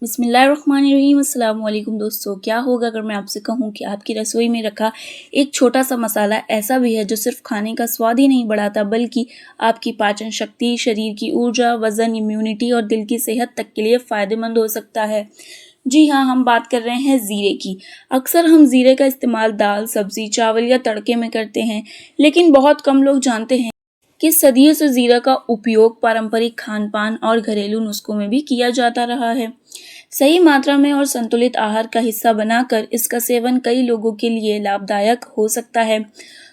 बिस्मिल्लाहिर्रहमानिर्रहीम। अस्सलाम वालेकुम दोस्तों, क्या होगा अगर मैं आपसे कहूँ कि आपकी रसोई में रखा एक छोटा सा मसाला ऐसा भी है जो सिर्फ खाने का स्वाद ही नहीं बढ़ाता बल्कि आपकी पाचन शक्ति, शरीर की ऊर्जा, वजन, इम्यूनिटी और दिल की सेहत तक के लिए फ़ायदेमंद हो सकता है। जी हाँ, हम बात कर रहे हैं ज़ीरे की। अक्सर हम ज़ीरे का इस्तेमाल दाल, सब्ज़ी, चावल या तड़के में करते हैं, लेकिन बहुत कम लोग जानते हैं कि सदियों से जीरा का उपयोग पारंपरिक खान-पान और घरेलू नुस्खों में भी किया जाता रहा है। सही मात्रा में और संतुलित आहार का हिस्सा बनाकर इसका सेवन कई लोगों के लिए लाभदायक हो सकता है।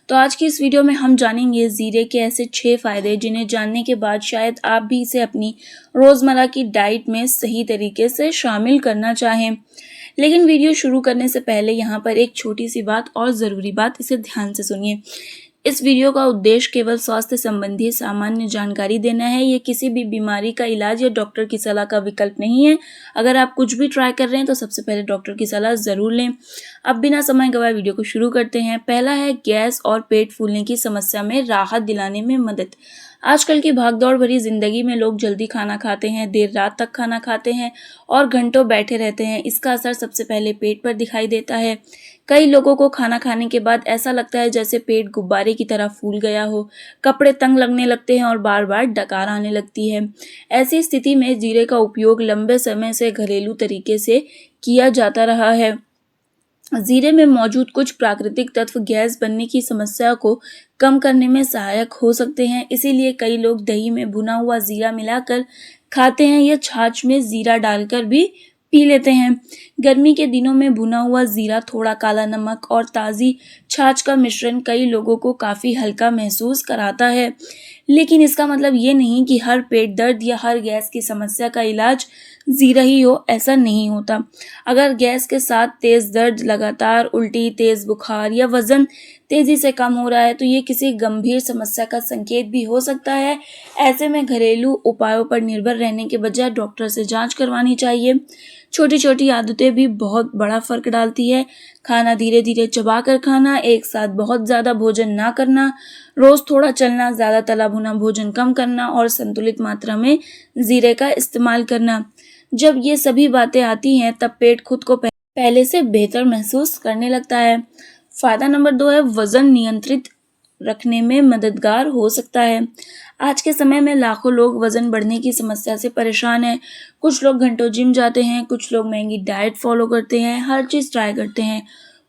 तो आज की इस वीडियो में हम जानेंगे जीरे के ऐसे 6 फायदे जिन्हें जानने के बाद शायद आप भी इसे अपनी रोज़मर्रा की डाइट में सही तरीके से शामिल करना चाहें। लेकिन वीडियो शुरू करने से पहले यहाँ पर एक छोटी सी बात और ज़रूरी बात, इसे ध्यान से सुनिए। इस वीडियो का उद्देश्य केवल स्वास्थ्य संबंधी सामान्य जानकारी देना है। ये किसी भी बीमारी का इलाज या डॉक्टर की सलाह का विकल्प नहीं है। अगर आप कुछ भी ट्राई कर रहे हैं तो सबसे पहले डॉक्टर की सलाह ज़रूर लें। अब बिना समय गवाए वीडियो को शुरू करते हैं। पहला है गैस और पेट फूलने की समस्या में राहत दिलाने में मदद। आजकल की भागदौड़ भरी ज़िंदगी में लोग जल्दी खाना खाते हैं, देर रात तक खाना खाते हैं और घंटों बैठे रहते हैं। इसका असर सबसे पहले पेट पर दिखाई देता है। कई लोगों को खाना खाने के बाद ऐसा लगता है जैसे पेट गुब्बारे की तरह फूल गया हो, कपड़े तंग लगने लगते हैं और बार बार डकार आने लगती है। ऐसी स्थिति में जीरे का उपयोग लंबे समय से घरेलू तरीके से किया जाता रहा है। जीरे में मौजूद कुछ प्राकृतिक तत्व गैस बनने की समस्या को कम करने में सहायक हो सकते हैं। इसीलिए कई लोग दही में भुना हुआ जीरा मिलाकर खाते हैं या छाछ में जीरा डालकर भी पी लेते हैं। गर्मी के दिनों में भुना हुआ जीरा, थोड़ा काला नमक और ताज़ी छाछ का मिश्रण कई लोगों को काफ़ी हल्का महसूस कराता है। लेकिन इसका मतलब ये नहीं कि हर पेट दर्द या हर गैस की समस्या का इलाज जीरा ही हो, ऐसा नहीं होता। अगर गैस के साथ तेज़ दर्द, लगातार उल्टी, तेज़ बुखार या वज़न तेज़ी से कम हो रहा है तो ये किसी गंभीर समस्या का संकेत भी हो सकता है। ऐसे में घरेलू उपायों पर निर्भर रहने के बजाय डॉक्टर से जांच करवानी चाहिए। छोटी छोटी आदतें भी बहुत बड़ा फ़र्क डालती है। खाना धीरे धीरे चबा कर खाना, एक साथ बहुत ज़्यादा भोजन ना करना, रोज़ थोड़ा चलना, ज़्यादा तला भुना भोजन कम करना और संतुलित मात्रा में जीरे का इस्तेमाल करना। जब ये सभी बातें आती हैं तब पेट खुद को पहले से बेहतर महसूस करने लगता है। फ़ायदा नंबर 2 है वज़न नियंत्रित रखने में मददगार हो सकता है। आज के समय में लाखों लोग वज़न बढ़ने की समस्या से परेशान हैं। कुछ लोग घंटों जिम जाते हैं, कुछ लोग महंगी डाइट फॉलो करते हैं, हर चीज़ ट्राई करते हैं।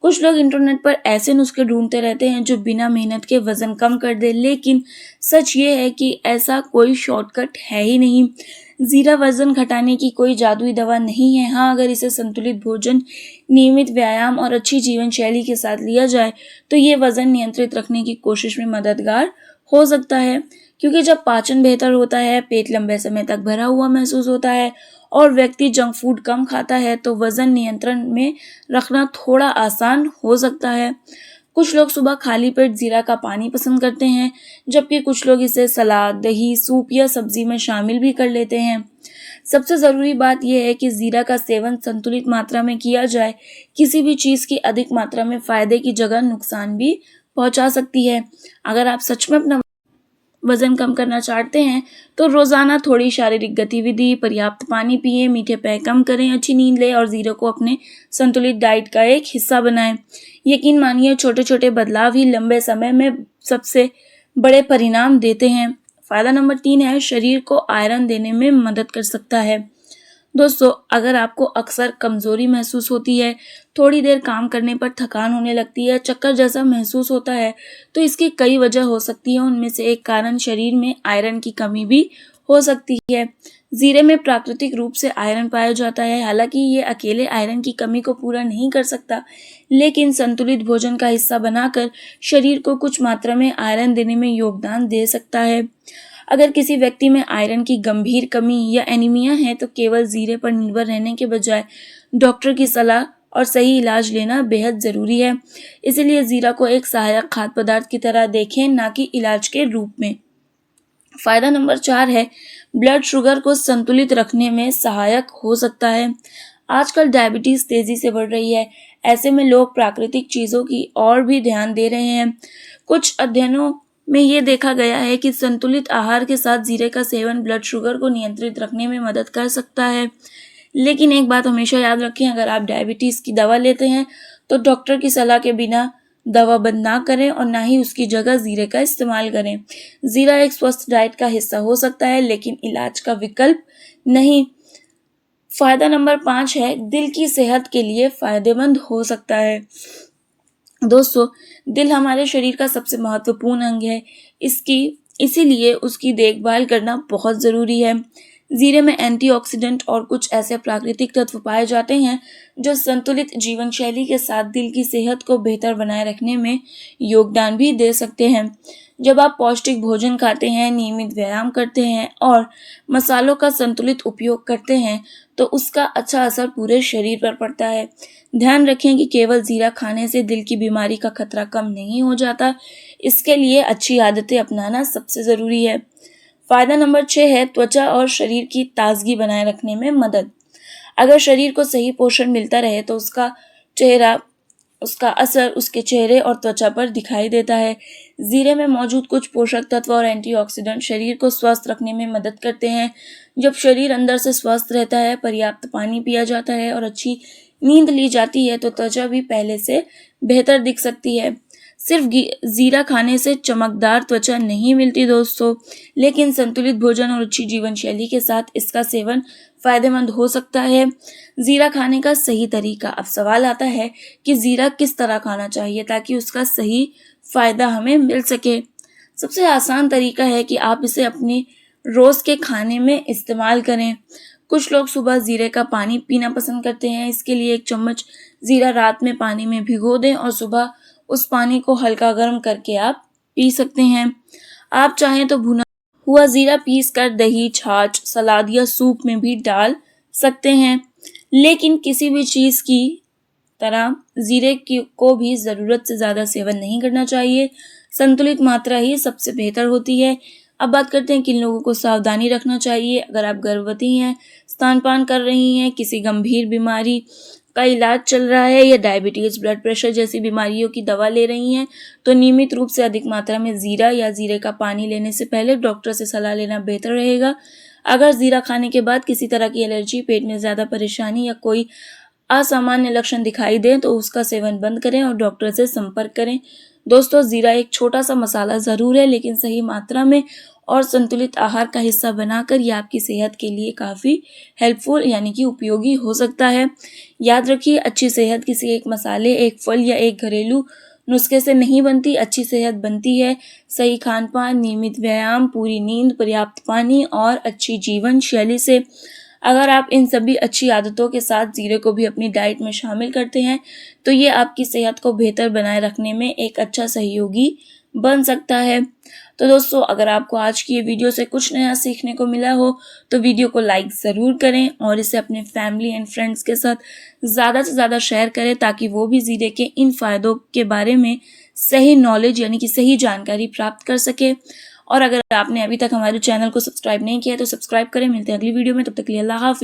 कुछ लोग इंटरनेट पर ऐसे नुस्खे ढूंढते रहते हैं जो बिना मेहनत के वज़न कम कर दे। लेकिन सच ये है कि ऐसा कोई शॉर्टकट है ही नहीं। जीरा वज़न घटाने की कोई जादुई दवा नहीं है। हाँ, अगर इसे संतुलित भोजन, नियमित व्यायाम और अच्छी जीवन शैली के साथ लिया जाए तो ये वज़न नियंत्रित रखने की कोशिश में मददगार हो सकता है। क्योंकि जब पाचन बेहतर होता है, पेट लंबे समय तक भरा हुआ महसूस होता है और व्यक्ति जंक फूड कम खाता है तो वज़न नियंत्रण में रखना थोड़ा आसान हो सकता है। कुछ लोग सुबह खाली पेट जीरा का पानी पसंद करते हैं, जबकि कुछ लोग इसे सलाद, दही, सूप या सब्जी में शामिल भी कर लेते हैं। सबसे ज़रूरी बात यह है कि जीरा का सेवन संतुलित मात्रा में किया जाए। किसी भी चीज़ की अधिक मात्रा में फ़ायदे की जगह नुकसान भी पहुंचा सकती है। अगर आप सच में अपना वज़न कम करना चाहते हैं तो रोज़ाना थोड़ी शारीरिक गतिविधि, पर्याप्त पानी पिएं, मीठे पेय कम करें, अच्छी नींद लें और जीरे को अपने संतुलित डाइट का एक हिस्सा बनाएं। यकीन मानिए, छोटे छोटे बदलाव ही लंबे समय में सबसे बड़े परिणाम देते हैं। फ़ायदा नंबर 3 है शरीर को आयरन देने में मदद कर सकता है। दोस्तों, अगर आपको अक्सर कमज़ोरी महसूस होती है, थोड़ी देर काम करने पर थकान होने लगती है, चक्कर जैसा महसूस होता है, तो इसकी कई वजह हो सकती है। उनमें से एक कारण शरीर में आयरन की कमी भी हो सकती है। जीरे में प्राकृतिक रूप से आयरन पाया जाता है। हालांकि ये अकेले आयरन की कमी को पूरा नहीं कर सकता, लेकिन संतुलित भोजन का हिस्सा बनाकर शरीर को कुछ मात्रा में आयरन देने में योगदान दे सकता है। अगर किसी व्यक्ति में आयरन की गंभीर कमी या एनीमिया है तो केवल जीरे पर निर्भर रहने के बजाय डॉक्टर की सलाह और सही इलाज लेना बेहद ज़रूरी है। इसीलिए जीरा को एक सहायक खाद्य पदार्थ की तरह देखें, ना कि इलाज के रूप में। फ़ायदा नंबर 4 है ब्लड शुगर को संतुलित रखने में सहायक हो सकता है। आजकल डायबिटीज़ तेज़ी से बढ़ रही है। ऐसे में लोग प्राकृतिक चीज़ों की और भी ध्यान दे रहे हैं। कुछ अध्ययनों में ये देखा गया है कि संतुलित आहार के साथ जीरे का सेवन ब्लड शुगर को नियंत्रित रखने में मदद कर सकता है। लेकिन एक बात हमेशा याद रखें, अगर आप डायबिटीज़ की दवा लेते हैं तो डॉक्टर की सलाह के बिना दवा बंद ना करें और ना ही उसकी जगह ज़ीरे का इस्तेमाल करें। ज़ीरा एक स्वस्थ डाइट का हिस्सा हो सकता है, लेकिन इलाज का विकल्प नहीं। फ़ायदा नंबर 5 है, दिल की सेहत के लिए फ़ायदेमंद हो सकता है। दोस्तों, दिल हमारे शरीर का सबसे महत्वपूर्ण अंग है। इसीलिए उसकी देखभाल करना बहुत ज़रूरी है। ज़ीरे में एंटीऑक्सीडेंट और कुछ ऐसे प्राकृतिक तत्व पाए जाते हैं जो संतुलित जीवन शैली के साथ दिल की सेहत को बेहतर बनाए रखने में योगदान भी दे सकते हैं। जब आप पौष्टिक भोजन खाते हैं, नियमित व्यायाम करते हैं और मसालों का संतुलित उपयोग करते हैं, तो उसका अच्छा असर पूरे शरीर पर पड़ता है। ध्यान रखें कि केवल ज़ीरा खाने से दिल की बीमारी का खतरा कम नहीं हो जाता। इसके लिए अच्छी आदतें अपनाना सबसे ज़रूरी है। फ़ायदा नंबर 6 है, त्वचा और शरीर की ताजगी बनाए रखने में मदद। अगर शरीर को सही पोषण मिलता रहे तो उसका असर उसके चेहरे और त्वचा पर दिखाई देता है। ज़ीरे में मौजूद कुछ पोषक तत्व और एंटीऑक्सीडेंट शरीर को स्वस्थ रखने में मदद करते हैं। जब शरीर अंदर से स्वस्थ रहता है, पर्याप्त पानी पिया जाता है और अच्छी नींद ली जाती है, तो त्वचा भी पहले से बेहतर दिख सकती है। सिर्फ ज़ीरा खाने से चमकदार त्वचा नहीं मिलती दोस्तों, लेकिन संतुलित भोजन और अच्छी जीवन शैली के साथ इसका सेवन फ़ायदेमंद हो सकता है। ज़ीरा खाने का सही तरीका। अब सवाल आता है कि ज़ीरा किस तरह खाना चाहिए ताकि उसका सही फ़ायदा हमें मिल सके। सबसे आसान तरीका है कि आप इसे अपने रोज़ के खाने में इस्तेमाल करें। कुछ लोग सुबह ज़ीरे का पानी पीना पसंद करते हैं। इसके लिए 1 चम्मच ज़ीरा रात में पानी में भिगो दें और सुबह उस पानी को हल्का गर्म करके आप पी सकते हैं। आप चाहें तो भुना हुआ ज़ीरा पीसकर दही, छाछ, सलाद या सूप में भी डाल सकते हैं। लेकिन किसी भी चीज़ की तरह ज़ीरे को भी ज़रूरत से ज़्यादा सेवन नहीं करना चाहिए। संतुलित मात्रा ही सबसे बेहतर होती है। अब बात करते हैं किन लोगों को सावधानी रखना चाहिए। अगर आप गर्भवती हैं, स्तनपान कर रही हैं, किसी गंभीर बीमारी का इलाज चल रहा है या डायबिटीज़, ब्लड प्रेशर जैसी बीमारियों की दवा ले रही हैं, तो नियमित रूप से अधिक मात्रा में ज़ीरा या ज़ीरे का पानी लेने से पहले डॉक्टर से सलाह लेना बेहतर रहेगा। अगर ज़ीरा खाने के बाद किसी तरह की एलर्जी, पेट में ज़्यादा परेशानी या कोई असामान्य लक्षण दिखाई दें तो उसका सेवन बंद करें और डॉक्टर से संपर्क करें। दोस्तों, ज़ीरा एक छोटा सा मसाला ज़रूर है, लेकिन सही मात्रा में और संतुलित आहार का हिस्सा बनाकर ये आपकी सेहत के लिए काफ़ी हेल्पफुल यानी कि उपयोगी हो सकता है। याद रखिए, अच्छी सेहत किसी एक मसाले, एक फल या एक घरेलू नुस्खे से नहीं बनती। अच्छी सेहत बनती है सही खान-पान, नियमित व्यायाम, पूरी नींद, पर्याप्त पानी और अच्छी जीवन शैली से। अगर आप इन सभी अच्छी आदतों के साथ ज़ीरे को भी अपनी डाइट में शामिल करते हैं, तो ये आपकी सेहत को बेहतर बनाए रखने में एक अच्छा सहयोगी बन सकता है। तो दोस्तों, अगर आपको आज की ये वीडियो से कुछ नया सीखने को मिला हो, तो वीडियो को लाइक ज़रूर करें और इसे अपने फैमिली एंड फ्रेंड्स के साथ ज़्यादा से ज़्यादा शेयर करें ताकि वो भी ज़ीरे के इन फ़ायदों के बारे में सही नॉलेज यानी कि सही जानकारी प्राप्त कर सके। और अगर आपने अभी तक हमारे चैनल को सब्सक्राइब नहीं किया है तो सब्सक्राइब करें। मिलते हैं अगली वीडियो में, तब तक के लिए अल्लाह हाफ़िज़।